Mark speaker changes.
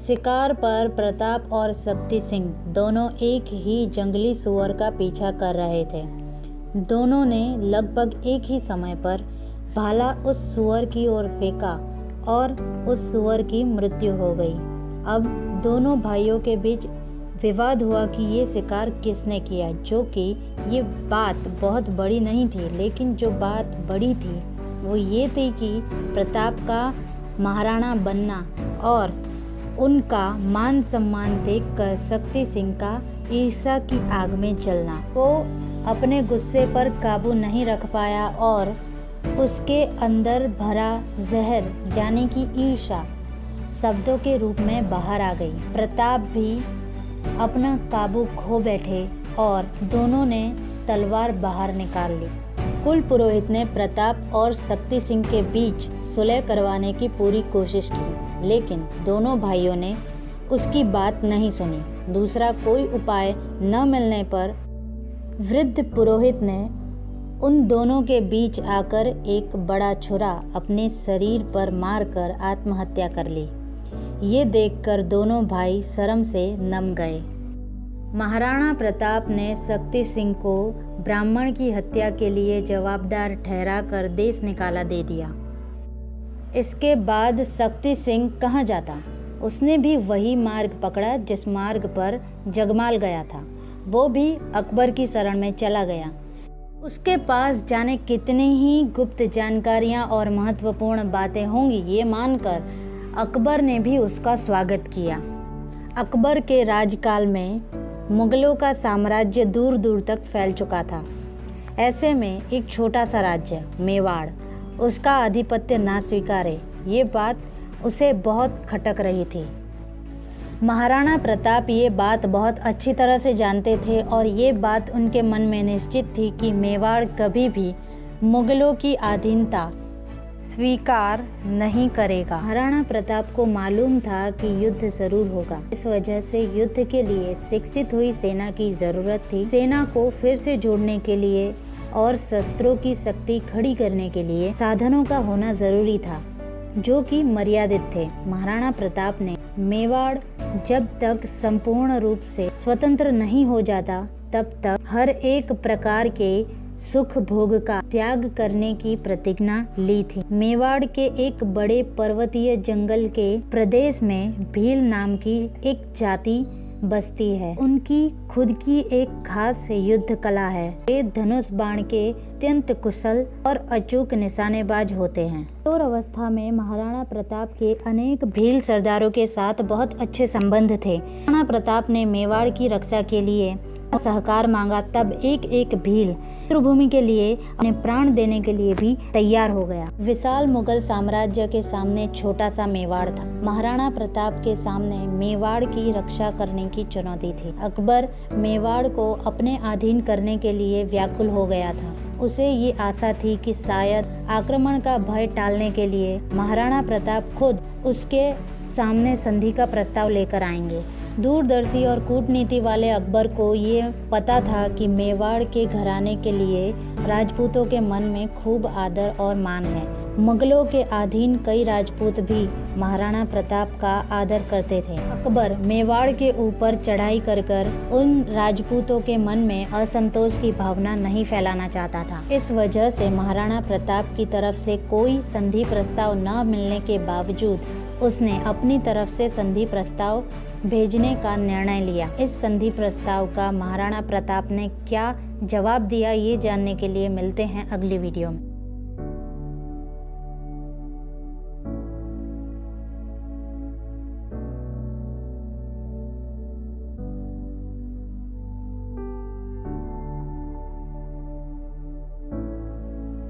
Speaker 1: शिकार पर प्रताप और शक्ति सिंह दोनों एक ही जंगली सुअर का पीछा कर रहे थे। दोनों ने लगभग एक ही समय पर भाला उस सुअर की ओर फेंका और उस सुअर की मृत्यु हो गई। अब दोनों भाइयों के बीच विवाद हुआ कि ये शिकार किसने किया, जो कि ये बात बहुत बड़ी नहीं थी, लेकिन जो बात बड़ी थी वो ये थी कि प्रताप का महाराणा बनना और उनका मान सम्मान देखकर शक्ति सिंह का ईर्ष्या की आग में जलना। वो अपने गुस्से पर काबू नहीं रख पाया और उसके अंदर भरा जहर यानी कि ईर्ष्या शब्दों के रूप में बाहर आ गई। प्रताप भी अपना काबू खो बैठे और दोनों ने तलवार बाहर निकाल ली। कुल पुरोहित ने प्रताप और शक्ति सिंह के बीच सुलह करवाने की पूरी कोशिश की, लेकिन दोनों भाइयों ने उसकी बात नहीं सुनी। दूसरा कोई उपाय न मिलने पर वृद्ध पुरोहित ने उन दोनों के बीच आकर एक बड़ा छुरा अपने शरीर पर मारकर आत्महत्या कर ली। ये देखकर दोनों भाई शर्म से नम गए। महाराणा प्रताप ने शक्ति सिंह को ब्राह्मण की हत्या के लिए जवाबदार ठहराकर देश निकाला दे दिया। इसके बाद शक्ति सिंह कहाँ जाता? उसने भी वही मार्ग पकड़ा जिस मार्ग पर जगमाल गया था। वो भी अकबर की शरण में चला गया। उसके पास जाने कितनी ही गुप्त जानकारियां और महत्वपूर्ण बातें होंगी, ये मानकर अकबर ने भी उसका स्वागत किया। अकबर के राजकाल में मुगलों का साम्राज्य दूर दूर तक फैल चुका था। ऐसे में एक छोटा सा राज्य मेवाड़ उसका आधिपत्य ना स्वीकारे, ये बात उसे बहुत खटक रही थी। महाराणा प्रताप ये बात बहुत अच्छी तरह से जानते थे और ये बात उनके मन में निश्चित थी कि मेवाड़ कभी भी मुगलों की अधीनता स्वीकार नहीं करेगा। महाराणा प्रताप को मालूम था कि युद्ध जरूर होगा। इस वजह से युद्ध के लिए शिक्षित हुई सेना की जरूरत थी। सेना को फिर से जोड़ने के लिए और शस्त्रों की शक्ति खड़ी करने के लिए साधनों का होना जरूरी था, जो कि मर्यादित थे। महाराणा प्रताप ने मेवाड़ जब तक संपूर्ण रूप से स्वतंत्र नहीं हो जाता तब तक हर एक प्रकार के सुख भोग का त्याग करने की प्रतिज्ञा ली थी। मेवाड़ के एक बड़े पर्वतीय जंगल के प्रदेश में भील नाम की एक जाति बसती है। उनकी खुद की एक खास युद्ध कला है। वे धनुष बाण के अत्यंत कुशल और अचूक निशानेबाज होते हैं। किशोर अवस्था में महाराणा प्रताप के अनेक भील सरदारों के साथ बहुत अच्छे संबंध थे। महाराणा प्रताप ने मेवाड़ की रक्षा के लिए सहकार मांगा, तब एक एक भील मातृभूमि के लिए अपने प्राण देने के लिए भी तैयार हो गया। विशाल मुगल साम्राज्य के सामने छोटा सा मेवाड़ था। महाराणा प्रताप के सामने मेवाड़ की रक्षा करने की चुनौती थी। अकबर मेवाड़ को अपने अधीन करने के लिए व्याकुल हो गया था। उसे ये आशा थी कि शायद आक्रमण का भय टालने के लिए महाराणा प्रताप खुद उसके सामने संधि का प्रस्ताव लेकर आएंगे। दूरदर्शी और कूटनीति वाले अकबर को ये पता था कि मेवाड़ के घराने के लिए राजपूतों के मन में खूब आदर और मान है। मुगलों के अधीन कई राजपूत भी महाराणा प्रताप का आदर करते थे। अकबर मेवाड़ के ऊपर चढ़ाई कर उन राजपूतों के मन में असंतोष की भावना नहीं फैलाना चाहता था। इस वजह से महाराणा प्रताप की तरफ से कोई संधि प्रस्ताव न मिलने के बावजूद उसने अपनी तरफ से संधि प्रस्ताव भेजने का निर्णय लिया। इस संधि प्रस्ताव का महाराणा प्रताप ने क्या जवाब दिया, ये जानने के लिए मिलते हैं अगली वीडियो में।